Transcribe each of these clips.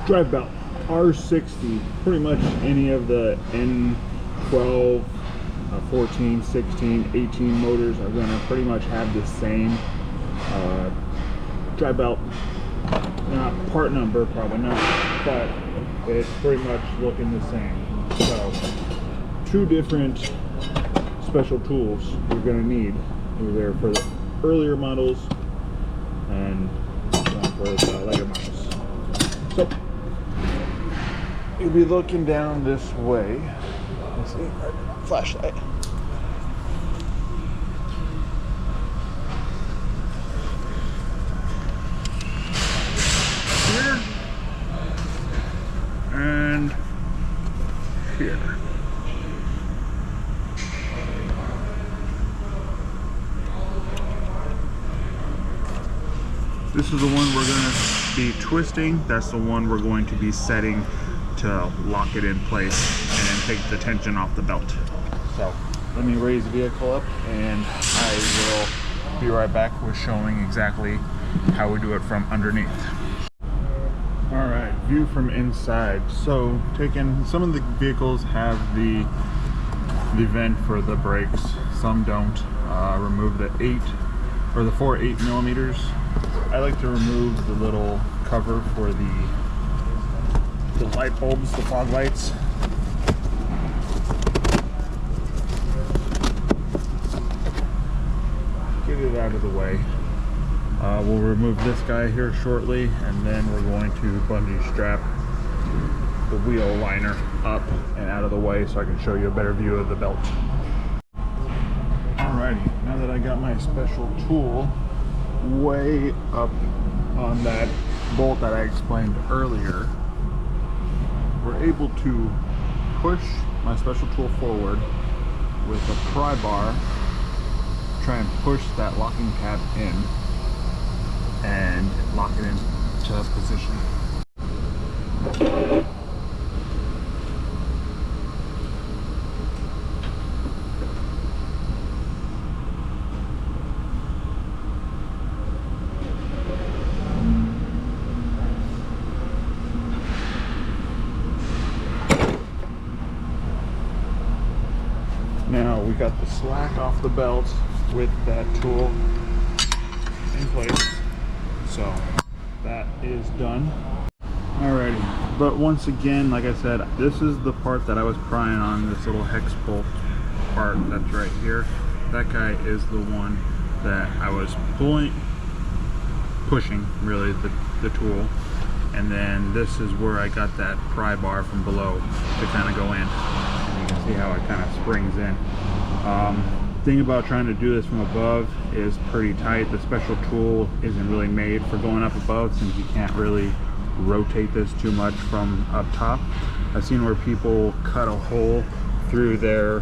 drive belt, R60. Pretty much any of the N12, 14, 16, 18 motors are going to pretty much have the same drive belt. Not part number, probably not, but it's pretty much looking the same. So, two different special tools you're going to need, either for the earlier models and one for the later models. So, you'll be looking down this way. Let's see, flashlight. Here and here. This is the one we're going to be twisting. That's the one we're going to be setting to lock it in place and take the tension off the belt. So let me raise the vehicle up and I will be right back with showing exactly how we do it from underneath. All right, view from inside. So some of the vehicles have the vent for the brakes, some don't. Remove the 4 8mm. I like to remove the little cover for the light bulbs, the fog lights. Get it out of the way. We'll remove this guy here shortly, and then we're going to bungee strap the wheel liner up and out of the way so I can show you a better view of the belt. Alrighty, now that I got my special tool way up on that bolt that I explained earlier, we're able to push my special tool forward with a pry bar, try and push that locking tab in and lock it into position. Now we got the slack off the belt with that tool in place, so that is done. Alrighty, but once again, like I said, this is the part that I was prying on, this little hex bolt part that's right here. That guy is the one that I was pushing really the tool, and then this is where I got that pry bar from below to kind of go in. You can see how it kind of springs in. Thing about trying to do this from above is pretty tight. The special tool isn't really made for going up above, since you can't really rotate this too much from up top. I've seen where people cut a hole through their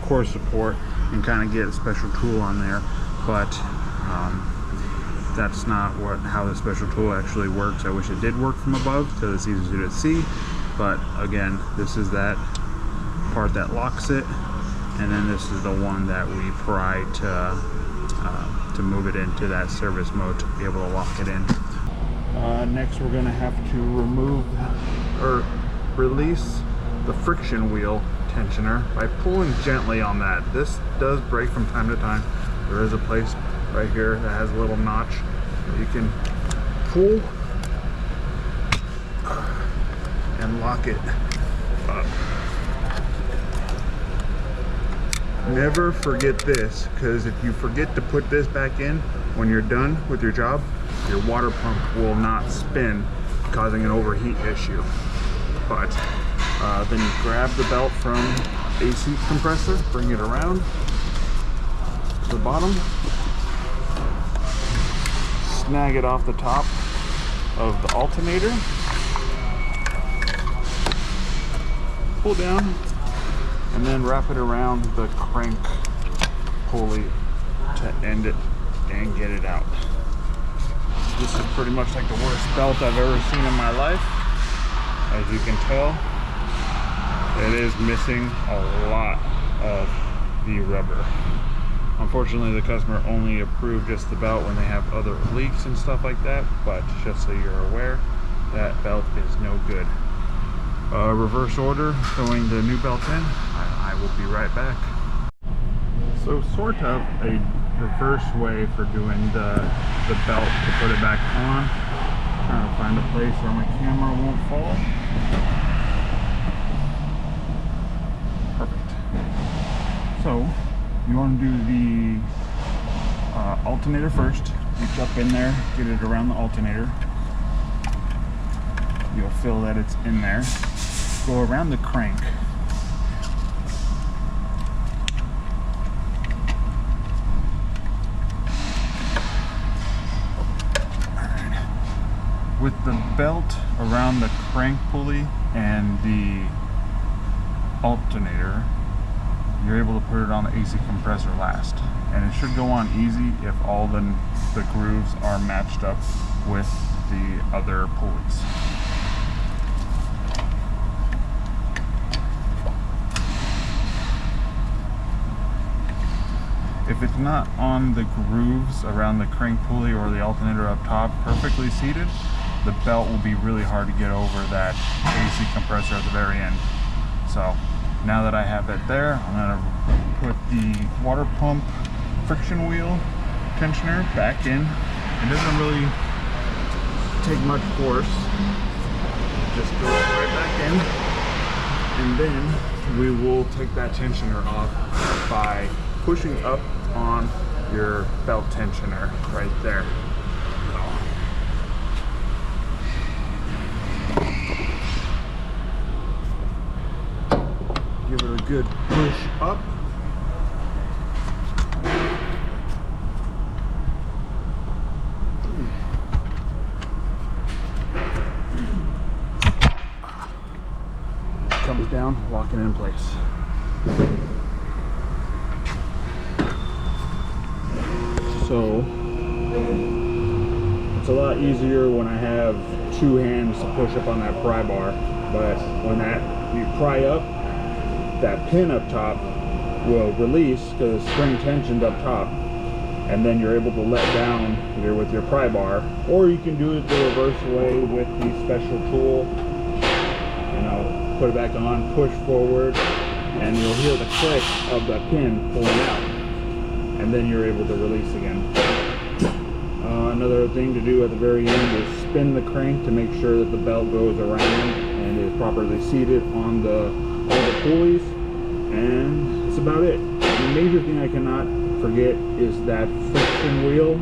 core support and kind of get a special tool on there, but that's not how the special tool actually works. I wish it did work from above because it's easier to see, but again, this is that part that locks it, and then this is the one that we pry to move it into that service mode to be able to lock it in. Next, we're going to have to remove or release the friction wheel tensioner by pulling gently on that. This does break from time to time. There is a place right here that has a little notch that you can pull and lock it up. Never forget this, because if you forget to put this back in when you're done with your job, your water pump will not spin, causing an overheat issue. But then you grab the belt from AC compressor, bring it around to the bottom, snag it off the top of the alternator, pull down, and then wrap it around the crank pulley to end it and get it out. This is pretty much like the worst belt I've ever seen in my life. As you can tell, it is missing a lot of the rubber. Unfortunately, the customer only approved just the belt when they have other leaks and stuff like that, but just so you're aware, that belt is no good. Reverse order, throwing the new belt in. I will be right back. So sort of a reverse way for doing the belt to put it back on. Trying to find a place where my camera won't fall. Perfect. So you want to do the alternator first. Reach up in there, get it around the alternator. You'll feel that it's in there. Go around the crank. With the belt around the crank pulley and the alternator, you're able to put it on the AC compressor last. And it should go on easy if all the grooves are matched up with the other pulleys. If it's not on the grooves around the crank pulley or the alternator up top perfectly seated, the belt will be really hard to get over that AC compressor at the very end. So now that I have it there, I'm going to put the water pump friction wheel tensioner back in. It doesn't really take much force. Just throw it right back in. And then we will take that tensioner off by pushing up on your belt tensioner right there. Give it a good push up. Comes down, lock it in place. So it's a lot easier when I have two hands to push up on that pry bar, but when you pry up, that pin up top will release because the spring tension's up top, and then you're able to let down either with your pry bar, or you can do it the reverse way with the special tool. You know, put it back on, push forward, and you'll hear the click of the pin pulling out, and then you're able to release again. Another thing to do at the very end is spin the crank to make sure that the belt goes around and is properly seated on all the pulleys, and that's about it. The major thing I cannot forget is that friction wheel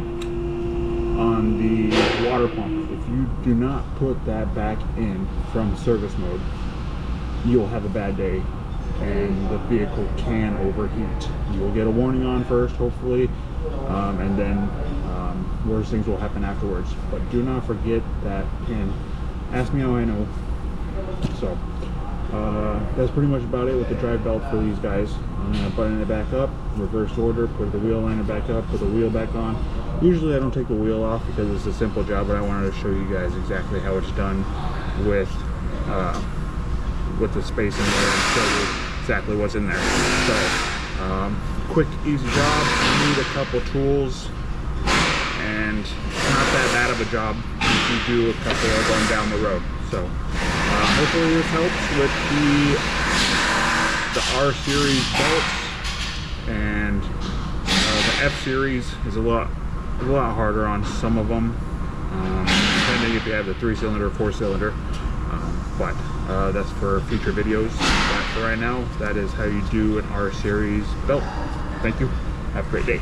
on the water pump. If you do not put that back in from service mode, you'll have a bad day and the vehicle can overheat. You will get a warning on first, hopefully, and then worse things will happen afterwards. But do not forget that pin. Ask me how I know. So that's pretty much about it with the drive belt for these guys. I'm going to button it back up, reverse order, put the wheel liner back up, put the wheel back on. Usually I don't take the wheel off because it's a simple job, but I wanted to show you guys exactly how it's done with the spacing there and show you exactly what's in there. So quick, easy job. You need a couple tools, and not that bad of a job if you do a couple of them down the road. So hopefully this helps with the R series belts, and the F series is a lot harder on some of them, depending if you have the 3-cylinder or 4-cylinder, but that's for future videos. But for right now, that is how you do an R series belt. Thank you. Have a great day.